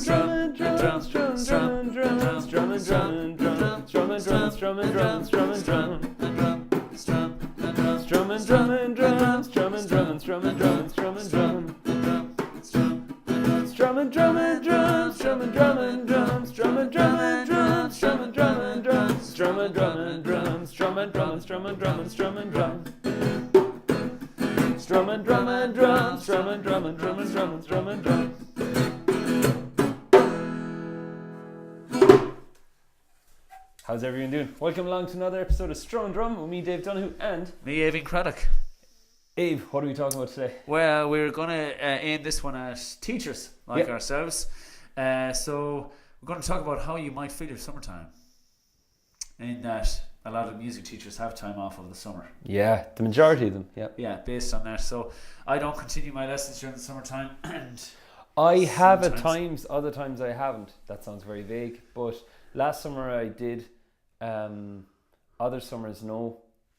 Strum, drum, strum, strum, drum, strum, drum, drum, strum, drum, strum, drum, strum, drum, drum, strum, strum, drum, drum, strum, drum, strum, drum, strum, drum, strum, drum, drum, strum, drum, drum, strum, drum, drum, strum, drum, drum, strum, drum, drum, strum, drum, strum, drum, strum, drum. Strum and drum and drum, strum and drum and drum and drum and strum and drum. How's everyone doing? Welcome along to another episode of Strum and Drum with me, Dave Donoghue, and me, Éimhin Cradock. Abe, what are we talking about today? Well, we're going to aim this one at teachers like ourselves. So we're going to talk about how you might feel your summertime. In that a lot of music teachers have time off over the summer. Yeah, the majority of them. Yeah, based on that. So I don't continue my lessons during the summertime, and I have at times, other times I haven't. That sounds very vague, but last summer I did. Other summers, no.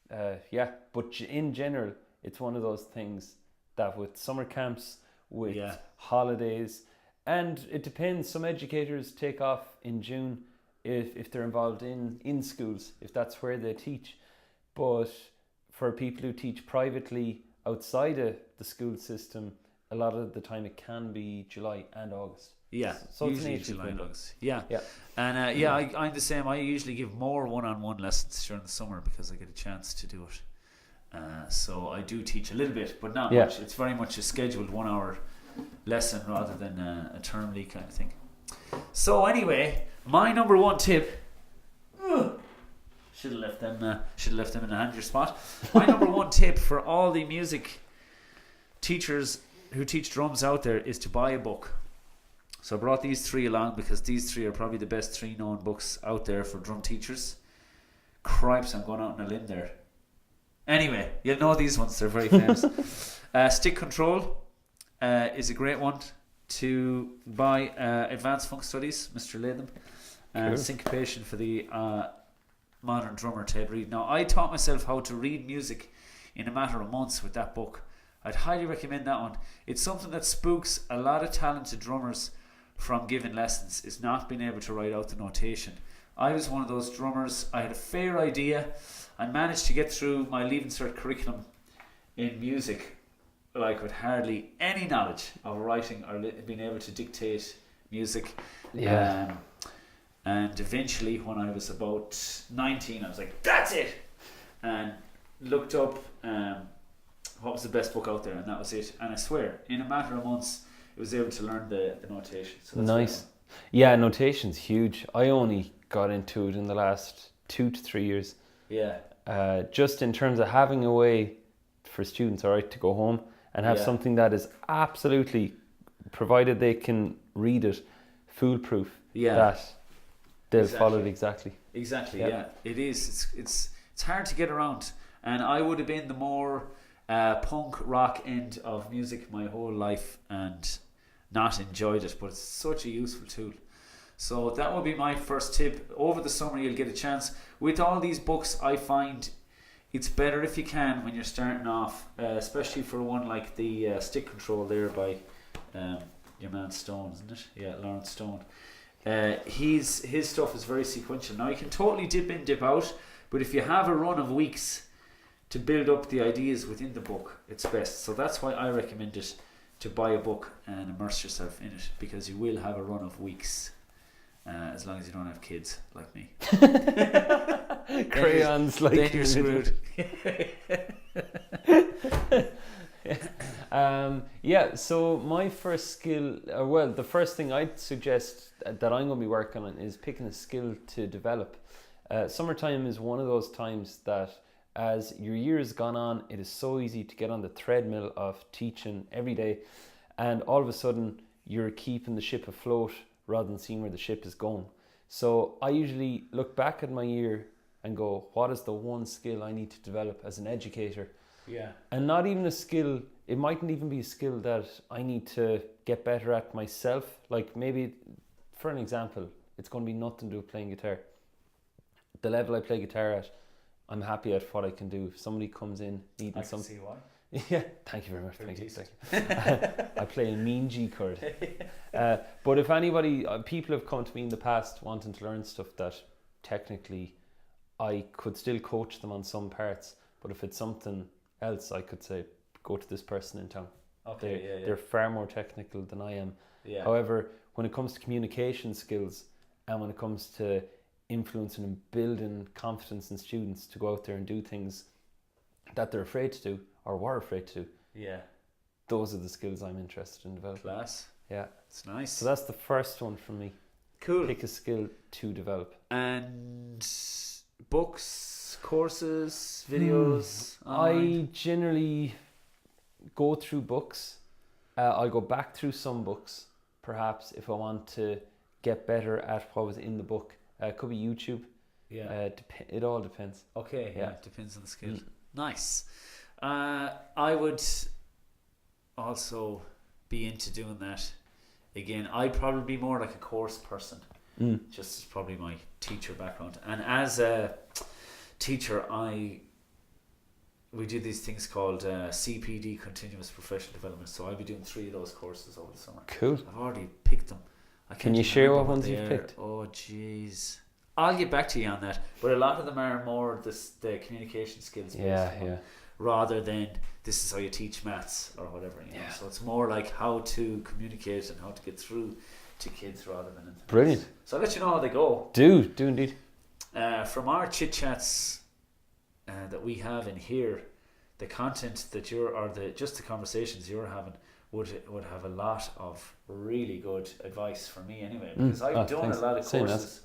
But in general, it's one of those things that with summer camps, with holidays, and it depends. Some educators take off in June if they're involved in schools, if that's where they teach. But for people who teach privately outside of the school system, a lot of the time it can be July and August. Yeah, so usually it's July and August. Yeah. And I'm the same. I usually give more one-on-one lessons during the summer because I get a chance to do it. So I do teach a little bit, but not much. It's very much a scheduled 1 hour lesson rather than a termly kind of thing. So anyway, my number one tip. Should have left them in a handier spot. My number one tip for all the music teachers who teach drums out there is to buy a book. So I brought these three along because these three are probably the best three known books out there for drum teachers. Cripes, I'm going out on a limb there. Anyway, you'll know these ones, they're very famous. Stick Control is a great one to buy. Advanced Funk Studies, Mr. Latham, and Syncopation for the modern drummer, Ted Reed. Now, I taught myself how to read music in a matter of months with that book. I'd highly recommend that one. It's something that spooks a lot of talented drummers from giving lessons, is not being able to write out the notation. I was one of those drummers. I had a fair idea. I managed to get through my Leaving Cert curriculum in music like with hardly any knowledge of writing or being able to dictate music. And eventually when I was about 19, I was like, that's it! And looked up what was the best book out there, and that was it. And I swear, in a matter of months, I was able to learn the notation. So that's nice. Yeah, notation's huge. I only got into it in the last 2 to 3 years. Yeah. Just in terms of having a way for students, alright, to go home and have something that is absolutely, provided they can read it, foolproof. Yeah. That they'll follow it exactly. Exactly. Yeah. It is. It's hard to get around, and I would have been the more punk rock end of music my whole life and not enjoyed it, but it's such a useful tool. So that would be my first tip. Over the summer you'll get a chance. With all these books, I find it's better if you can when you're starting off, especially for one like the Stick Control there by your man Stone, isn't it? Yeah, Lawrence Stone. His stuff is very sequential. Now you can totally dip in, dip out, but if you have a run of weeks to build up the ideas within the book, it's best. So that's why I recommend it, to buy a book and immerse yourself in it, because you will have a run of weeks, as long as you don't have kids like me. Crayons, like then you're screwed. So my first skill, the first thing I'd suggest that I'm going to be working on is picking a skill to develop. Summertime is one of those times that as your year has gone on, it is so easy to get on the treadmill of teaching every day, and all of a sudden you're keeping the ship afloat rather than seeing where the ship is going. So I usually look back at my year and go, what is the one skill I need to develop as an educator? Yeah. And not even a skill, it mightn't even be a skill that I need to get better at myself. Like maybe, for an example, it's going to be nothing to do with playing guitar. The level I play guitar at, I'm happy at what I can do. If somebody comes in needing I can see why. Yeah, thank you very much. Thank you. I play a mean G chord. But if anybody, people have come to me in the past wanting to learn stuff that technically I could still coach them on some parts, but if it's something else, I could say, go to this person in town. Okay, They're far more technical than I am. Yeah. However, when it comes to communication skills and when it comes to influencing and building confidence in students to go out there and do things that they're afraid to do or were afraid to do, Yeah. those are the skills I'm interested in developing. Class. Yeah. It's nice. So that's the first one for me. Cool. Pick a skill to develop. And books, courses, videos. I generally go through books. I'll go back through some books, perhaps, if I want to get better at what was in the book. It could be YouTube. Yeah. It all depends. Okay. Yeah. It depends on the skill. Nice. I would also be into doing that. Again, I'd probably be more like a course person. Just as probably my teacher background. And as a teacher, we do these things called CPD, Continuous Professional Development. So I'll be doing 3 of those courses over the summer. Cool. I've already picked them. Can you share what ones you've picked? Oh, jeez. I'll get back to you on that. But a lot of them are more the communication skills. Yeah. Rather than this is how you teach maths or whatever. You know? So it's more like how to communicate and how to get through to kids rather than anything. Brilliant. So I'll let you know how they go. Do indeed. From our chit chats that we have in here, the content that just the conversations you're having would have a lot of really good advice for me anyway, because I've done thanks. a lot of Same courses,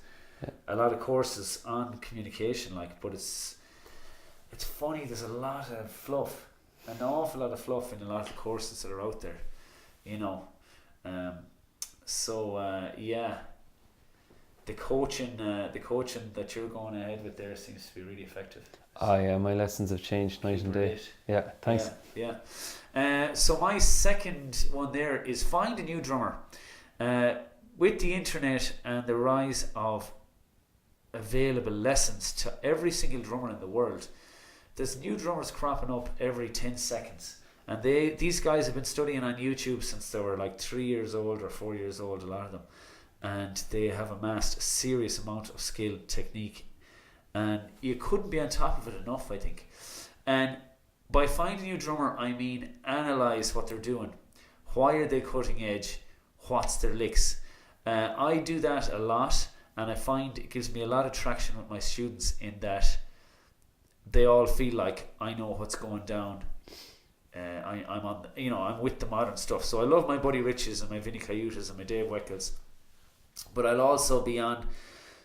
a lot of courses on communication, but it's funny. There's a lot of fluff, an awful lot of fluff in a lot of the courses that are out there, you know. The coaching that you're going ahead with there seems to be really effective. My lessons have changed night and day. Yeah, thanks. Yeah. So my second one there is find a new drummer. With the internet and the rise of available lessons to every single drummer in the world, there's new drummers cropping up every 10 seconds. And these guys have been studying on YouTube since they were like 3 years old or 4 years old, a lot of them. And they have amassed a serious amount of skill, technique, and you couldn't be on top of it enough, I think. And by finding a new drummer, I mean analyse what they're doing. Why are they cutting edge? What's their licks? I do that a lot, and I find it gives me a lot of traction with my students in that they all feel like I know what's going down. I'm with the modern stuff. So I love my Buddy Riches and my Vinnie Cayutas and my Dave Weckels. But I'll also be on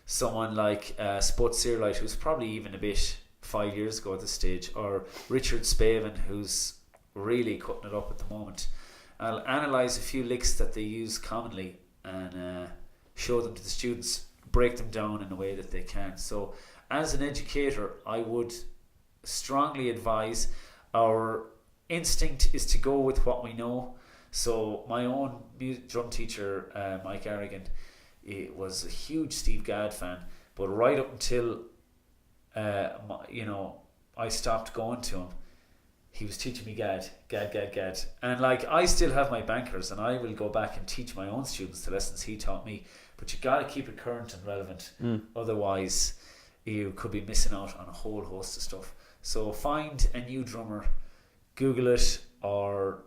someone like Spud Searlight, who's probably even a bit 5 years ago at this stage, or Richard Spavin, who's really cutting it up at the moment. I'll analyse a few licks that they use commonly and show them to the students, break them down in a way that they can. So as an educator, I would strongly advise, our instinct is to go with what we know. So my own drum teacher, Mike Arrigan, was a huge Steve Gadd fan, but right up until I stopped going to him, he was teaching me Gadd, and I still have my bankers, and I will go back and teach my own students the lessons he taught me. But you got to keep it current and relevant, otherwise you could be missing out on a whole host of stuff. So find a new drummer, Google it, or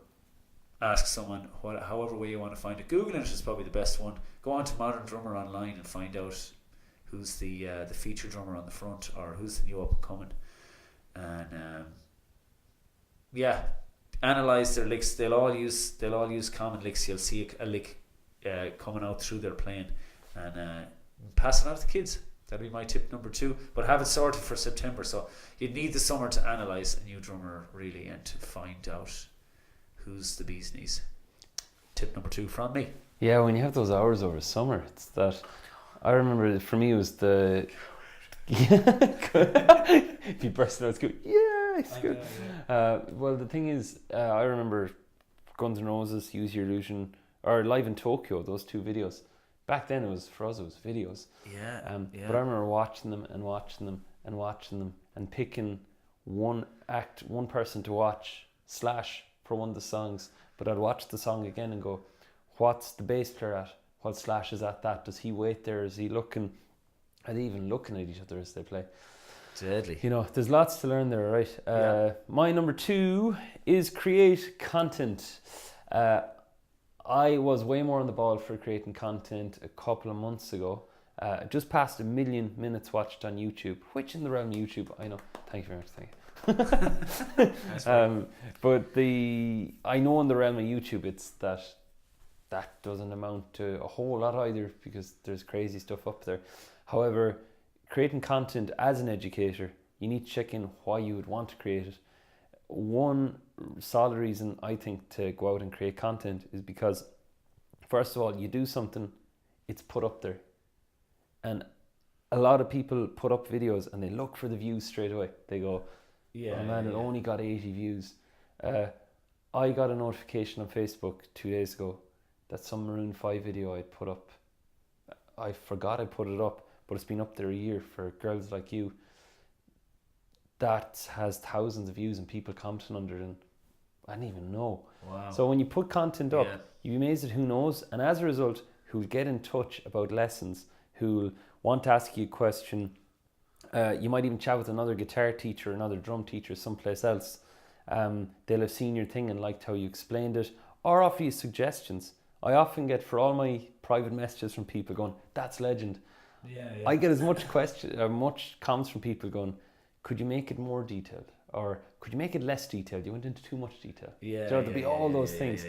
ask someone, however way you want to find it. Googling it is probably the best one. Go on to Modern Drummer online and find out who's the feature drummer on the front, or who's the new up and coming, and analyze their licks. They'll all use common licks. You'll see a lick coming out through their playing, and pass it on to the kids. That'd be my tip number 2. But have it sorted for September. So you'd need the summer to analyze a new drummer really, and to find out who's the bee's knees. Tip number 2 from me. Yeah, when you have those hours over summer, it's that. I remember for me it was the. If you burst it out, it's good. Yeah, it's good. Well, the thing is, I remember Guns N' Roses, Use Your Illusion, or Live in Tokyo. Those 2 videos. Back then, it was videos. Yeah. But I remember watching them and picking one person to watch slash for one of the songs, but I'd watch the song again and go, what's the bass player at? What slash is at that? Does he wait there? Is he looking? Are they even looking at each other as they play? Deadly. You know, there's lots to learn there, right? My number 2 is create content. I was way more on the ball for creating content a couple of months ago. Just past 1 million minutes watched on YouTube, which in the realm of YouTube, I know. Thank you very much. Thank you. But I know in the realm of YouTube, it's that doesn't amount to a whole lot either, because there's crazy stuff up there. However, creating content as an educator, you need to check in why you would want to create it. One solid reason I think to go out and create content is because, first of all, you do something, it's put up there. And a lot of people put up videos and they look for the views straight away. They go, oh man, it only got 80 views. I got a notification on Facebook 2 days ago that some Maroon 5 video I'd put up. I forgot I put it up, but it's been up there a year for Girls Like You. That has thousands of views and people commenting under it, and I didn't even know. Wow. So when you put content up, you'd be amazed at who knows, and as a result, who'll get in touch about lessons, who'll want to ask you a question. You might even chat with another guitar teacher, another drum teacher someplace else. They'll have seen your thing and liked how you explained it, or offer you suggestions. I often get, for all my private messages from people going, that's legend. I get as much much comments from people going, could you make it more detailed? Or could you make it less detailed? You went into too much detail. There'll be all those things.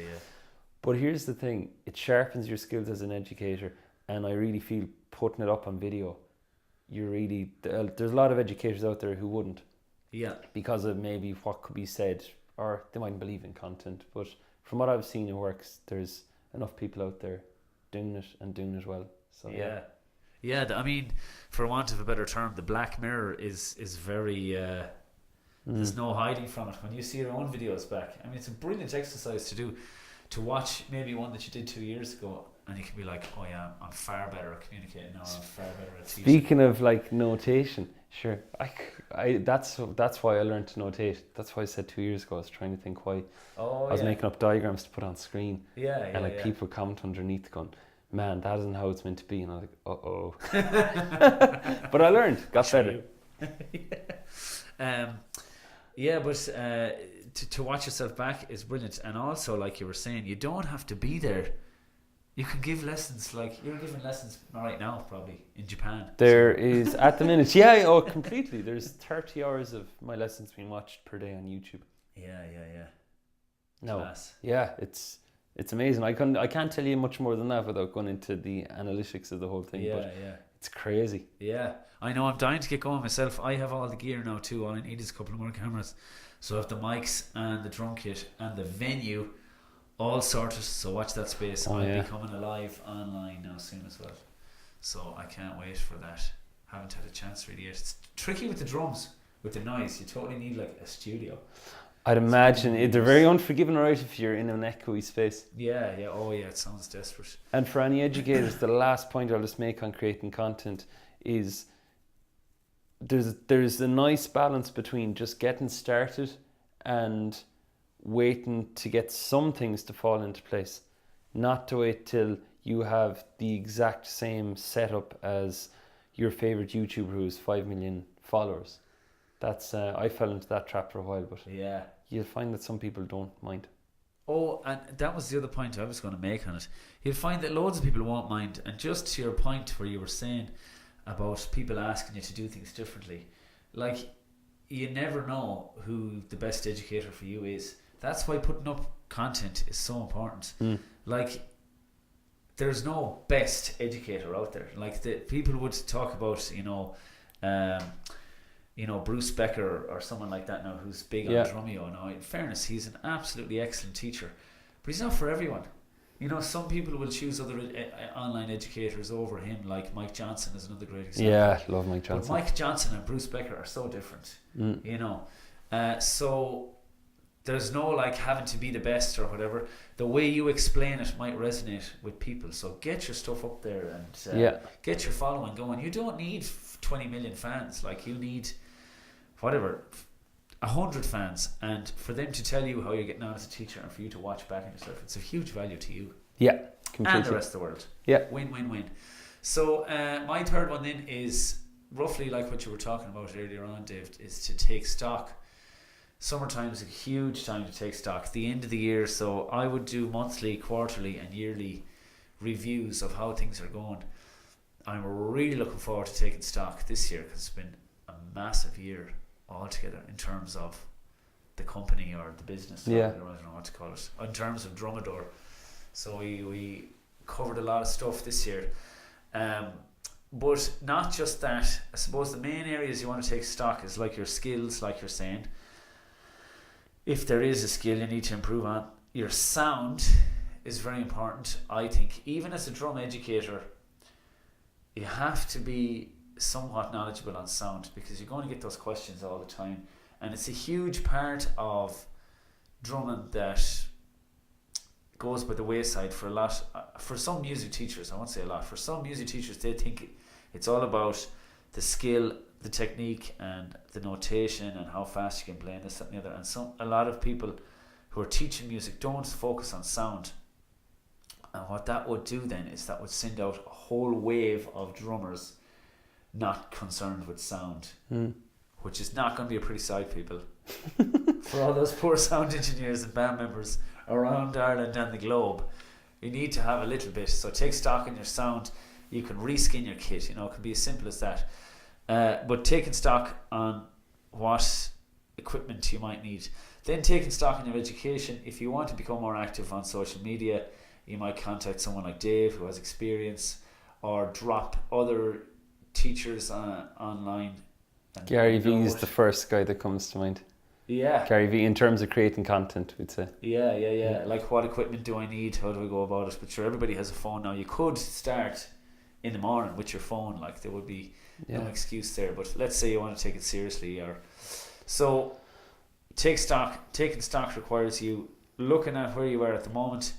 But here's the thing, it sharpens your skills as an educator, and I really feel putting it up on video, there's a lot of educators out there who wouldn't. Because of maybe what could be said, or they mightn't believe in content. But from what I've seen, it works. There's enough people out there doing it and doing it well. So I mean, for want of a better term, the black mirror is very there's no hiding from it. When you see your own videos back, I mean, it's a brilliant exercise to do, to watch maybe one that you did 2 years ago, and you can be like, oh yeah, I'm far better at communicating now, I'm far better at teaching. Speaking of like notation, sure, that's why I learned to notate. That's why I said 2 years ago I was trying to think why I was making up diagrams to put on screen. And people comment underneath going, man, that isn't how it's meant to be. And I was like, uh-oh. But I learned, got better. To watch yourself back is brilliant. And also, like you were saying, you don't have to be there. You can give lessons, like you're giving lessons right now, probably in Japan. There is at the minute, completely. There's 30 hours of my lessons being watched per day on YouTube. No, class. It's amazing. I can't tell you much more than that without going into the analytics of the whole thing. But it's crazy. I know. I'm dying to get going myself. I have all the gear now too. All I need is a couple of more cameras. So I have the mics and the drum kit and the venue all sorted, so watch that space. I'll be coming alive online now soon as well, so I can't wait for that. Haven't had a chance really yet. It's tricky with the drums, with the noise. You totally need like a studio. I'd imagine they're very unforgiving, right, if you're in an echoey space. It sounds desperate. And for any educators, the last point I'll just make on creating content is there's a nice balance between just getting started and waiting to get some things to fall into place, not to wait till you have the exact same setup as your favorite YouTuber who has 5 million followers. That's I fell into that trap for a while, but you'll find that some people don't mind. Oh, and that was the other point I was going to make on it. You'll find that loads of people won't mind, and just to your point where you were saying about people asking you to do things differently, like you never know who the best educator for you is. That's why putting up content is so important. Like, there's no best educator out there. Like, the people would talk about, Bruce Becker or someone like that now, who's big on Drumeo. Now, in fairness, he's an absolutely excellent teacher, but he's not for everyone. Some people will choose other online educators over him, like Mike Johnson is another great example. Yeah, love Mike Johnson. But Mike Johnson and Bruce Becker are so different, so there's no like having to be the best or whatever. The way you explain it might resonate with people. So get your stuff up there and get your following going. You don't need 20 million fans. Like, you need whatever, 100 fans, and for them to tell you how you're getting on as a teacher and for you to watch back on yourself, it's a huge value to you. Yeah, completely. And the rest of the world. Yeah. Win. So my third one then is roughly like what you were talking about earlier on, Dave, is to take stock. Summertime is a huge time to take stock. The end of the year, so I would do monthly, quarterly and yearly reviews of how things are going. I'm really looking forward to taking stock this year because it's been a massive year altogether in terms of the company or the business. Yeah. I don't know what to call it. In terms of Donoghue. So we covered a lot of stuff this year. But not just that. I suppose the main areas you want to take stock is like your skills, like you're saying. If there is a skill you need to improve on, your sound is very important, I think. Even as a drum educator, you have to be somewhat knowledgeable on sound because you're going to get those questions all the time. And it's a huge part of drumming that goes by the wayside for a lot. For some music teachers, I won't say a lot, for some music teachers, they think it's all about the skill, the technique and the notation and how fast you can play and this, that and the other. And a lot of people who are teaching music don't focus on sound. And what that would do then is that would send out a whole wave of drummers not concerned with sound, which is not going to be a pretty sight, people. For all those poor sound engineers and band members around Ireland and the globe, you need to have a little bit. So take stock in your sound. You can reskin your kit, it can be as simple as that. But taking stock on what equipment you might need. Then taking stock in your education. If you want to become more active on social media, you might contact someone like Dave who has experience, or drop other teachers online. Gary Vee is the first guy that comes to mind. Yeah. Gary Vee, in terms of creating content, we'd say. Yeah. Like, what equipment do I need? How do I go about it? But sure, everybody has a phone now. You could start in the morning with your phone. Like, there would be no excuse there. But let's say you want to take it seriously. So taking stock requires you looking at where you are at the moment,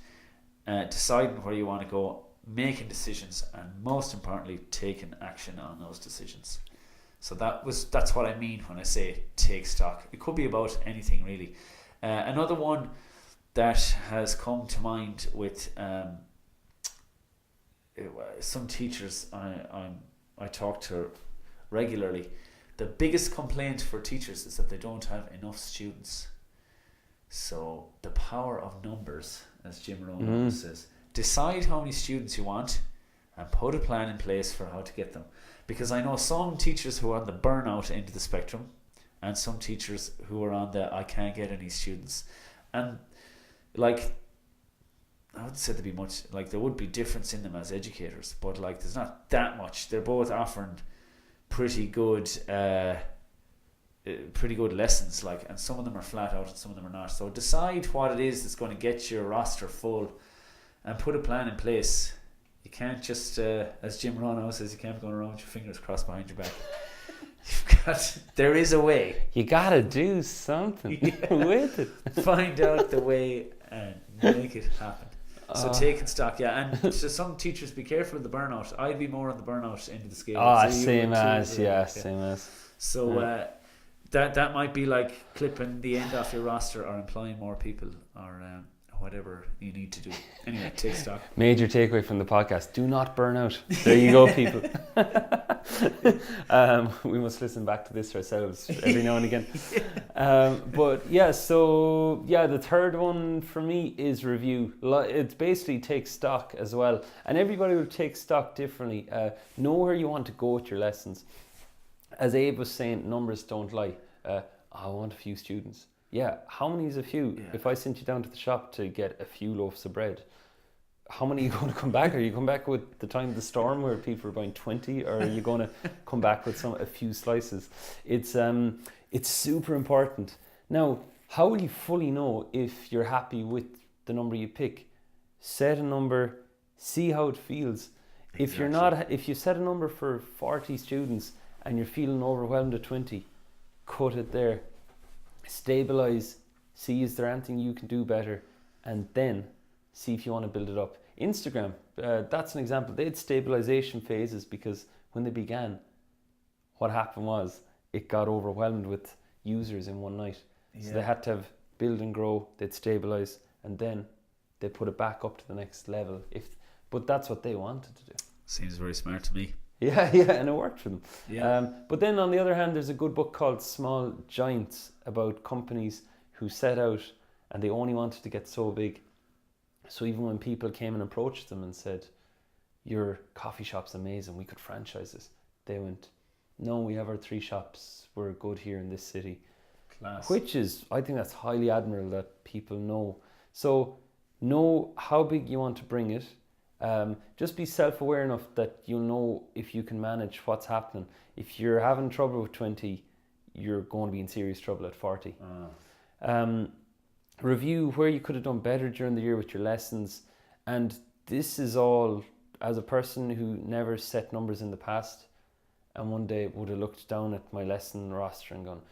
deciding where you want to go, making decisions, and most importantly, taking action on those decisions. So that's what I mean when I say take stock. It could be about anything really. Another one that has come to mind with some teachers I talk to regularly. The biggest complaint for teachers is that they don't have enough students. So the power of numbers, as Jim Rohn says. Decide how many students you want and put a plan in place for how to get them. Because I know some teachers who are on the burnout end of the spectrum and some teachers who are on the I can't get any students. And like, I wouldn't say there'd be much, like there would be difference in them as educators, but like there's not that much. They're both offering pretty good lessons, like, and some of them are flat out and some of them are not. So decide what it is that's going to get your roster full and put a plan in place. You can't just, as Jim Rohn says, you can't go around with your fingers crossed behind your back. There is a way. You gotta do something with it. Find out the way and make it happen. So taking stock, and so some teachers, be careful of the burnout. I'd be more on the burnout end of the scale. Same as. So that might be like clipping the end off your roster or employing more people or whatever you need to do. Anyway, take stock. Major takeaway from the podcast: do not burn out. There you go, people. We must listen back to this ourselves every now and again. The third one for me is review. It's basically take stock as well, and everybody will take stock differently. Know where you want to go with your lessons. As Abe was saying, numbers don't lie. I want a few students. Yeah, how many is a few? Yeah. If I sent you down to the shop to get a few loaves of bread, how many are you going to come back? Are you come back with the time of the storm where people are buying 20, or are you going to come back with a few slices? It's super important. Now, how will you fully know if you're happy with the number you pick? Set a number, see how it feels. Exactly. If you set a number for 40 students and you're feeling overwhelmed at 20, cut it there. Stabilize, see is there anything you can do better, and then see if you want to build it up. Instagram, that's an example. They had stabilization phases because when they began, what happened was it got overwhelmed with users in one night. Yeah. So they had to have build and grow, they'd stabilise, and then they put it back up to the next level. But that's what they wanted to do. Seems very smart to me. Yeah, and it worked for them. Yeah. But then on the other hand, there's a good book called Small Giants about companies who set out and they only wanted to get so big. So even when people came and approached them and said, your coffee shop's amazing, we could franchise this, they went, no, we have our 3 shops, we're good here in this city. Class. Which is, I think that's highly admirable that people know. So know how big you want to bring it. Just be self-aware enough that you'll know if you can manage what's happening. If you're having trouble with 20, you're going to be in serious trouble at 40. Review where you could have done better during the year with your lessons. And this is all as a person who never set numbers in the past and one day would have looked down at my lesson roster and gone,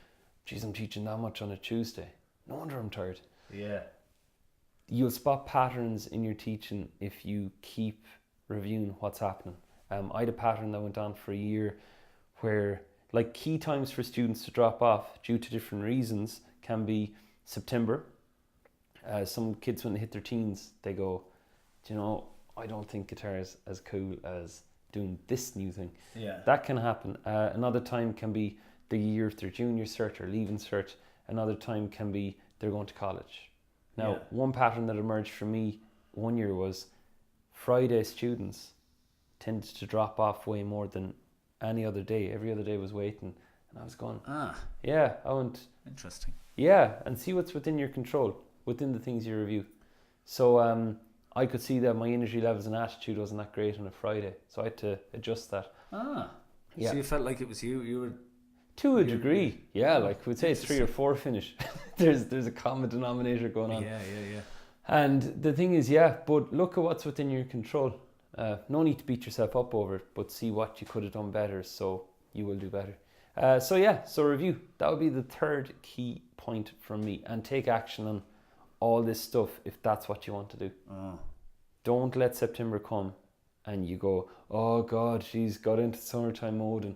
geez, I'm teaching that much on a Tuesday. No wonder I'm tired. Yeah. You'll spot patterns in your teaching if you keep reviewing what's happening. I had a pattern that went on for a year where like key times for students to drop off due to different reasons can be September. Some kids when they hit their teens, they go, do you know, I don't think guitar is as cool as doing this new thing. Yeah. That can happen. Another time can be the year of their junior cert or leaving cert. Another time can be they're going to college. Now, one pattern that emerged for me one year was Friday students tended to drop off way more than any other day. Every other day was waiting. And I was going, yeah, I went, interesting. Yeah, and see what's within your control, within the things you review. So I could see that my energy levels and attitude wasn't that great on a Friday. So I had to adjust that. So you felt like it was you were... To a degree, yeah, like we'd say 3 or 4 finish. there's a common denominator going on. Yeah. And the thing is, but look at what's within your control. No need to beat yourself up over it, but see what you could have done better so you will do better. So review. That would be the third key point from me. And take action on all this stuff if that's what you want to do. Don't let September come and you go, oh God, she's got into summertime mode and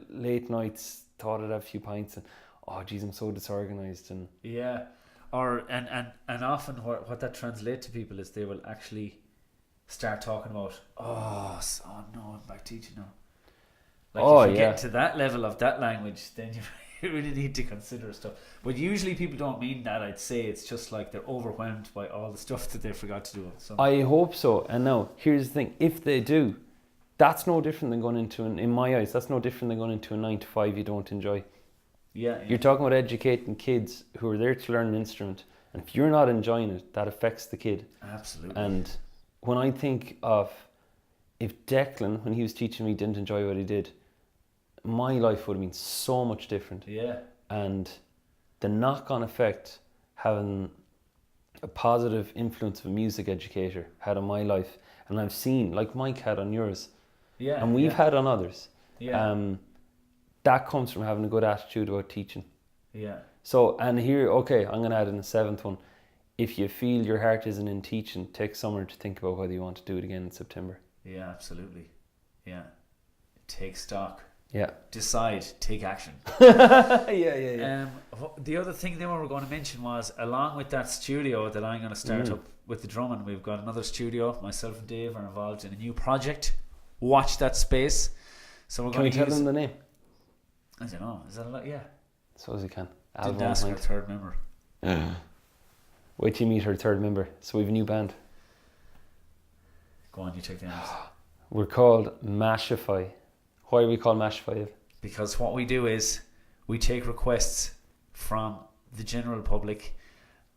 late nights, thought I'd have a few pints and oh geez, I'm so disorganized and or and often what that translates to people is they will actually start talking about oh no, I'm back teaching now. Like if you get to that level of that language, then you really need to consider stuff. But usually people don't mean that. I'd say it's just like they're overwhelmed by all the stuff that they forgot to do. So I hope so. And now here's the thing: if they do, that's no different than going into in my eyes, that's no different than going into a 9 to 5 you don't enjoy. Yeah. You're talking about educating kids who are there to learn an instrument, and if you're not enjoying it, that affects the kid. Absolutely. And when I think of if Declan, when he was teaching me, didn't enjoy what he did, my life would have been so much different. Yeah. And the knock-on effect having a positive influence of a music educator had on my life, and I've seen, like Mike had on yours, and we've had on others. That comes from having a good attitude about teaching. So, and here, okay, I'm going to add in a 7th one. If you feel your heart isn't in teaching, take summer to think about whether you want to do it again in September. Yeah, absolutely. Yeah. Take stock. Yeah. Decide. Take action. Yeah. The other thing then we were going to mention was, along with that studio that I'm going to start up with the drumming, we've got another studio. Myself and Dave are involved in a new project. Watch that space. So we're going to tell them the name? I don't know. Is that a lot? Yeah. So as you can. Didn't ask our third member. Wait till you meet her third member. So we have a new band. Go on, you take the names. We're called Mashify. Why are we called Mashify? Because what we do is we take requests from the general public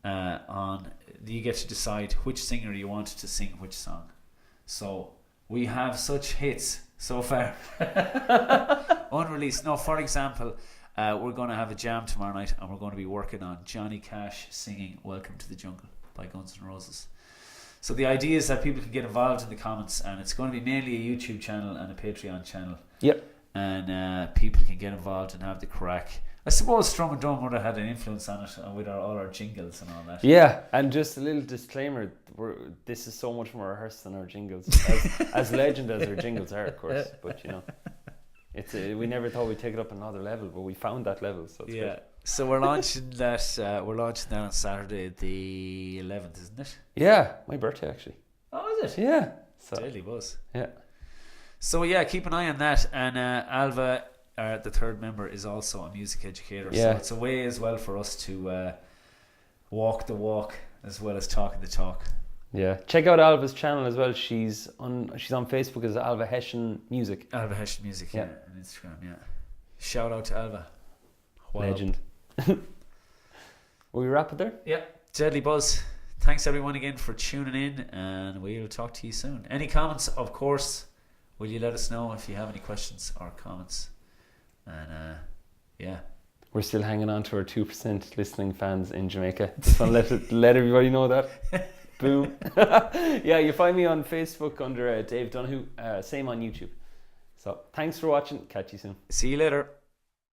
you get to decide which singer you want to sing which song. So we have such hits so far unreleased. No, for example, we're going to have a jam tomorrow night and we're going to be working on Johnny Cash singing Welcome to the Jungle by Guns N' Roses. So the idea is that people can get involved in the comments, and it's going to be mainly a YouTube channel and a Patreon channel. Yep. And people can get involved and have the crack. I suppose Strum and Drum would have had an influence on it with all our jingles and all that. Yeah, and just a little disclaimer, this is so much more rehearsed than our jingles. As legend as our jingles are, of course, but It's we never thought we'd take it up another level, but we found that level. So it's good. So we're launching that. We're launching that on Saturday, the 11th, isn't it? Yeah, my birthday actually. Oh, is it? Yeah. So Deadly buzz. yeah. So yeah, keep an eye on that. And Alva, the third member, is also a music educator. So Yeah. it's a way as well for us to walk the walk as well as talking the talk. Yeah, check out Alva's channel as well. She's on Facebook as Alva Hessian Music. Alva Hessian Music, Yeah. on Instagram, yeah. Shout out to Alva. What Legend. Will we wrap it there? Yeah, deadly buzz. Thanks everyone again for tuning in, and we'll talk to you soon. Any comments, of course, will you let us know if you have any questions or comments? And yeah. We're still hanging on to our 2% listening fans in Jamaica. Just want to let everybody know that. Boom. Yeah, you find me on Facebook under Dave Donoghue. Same on YouTube. So thanks for watching. Catch you soon. See you later.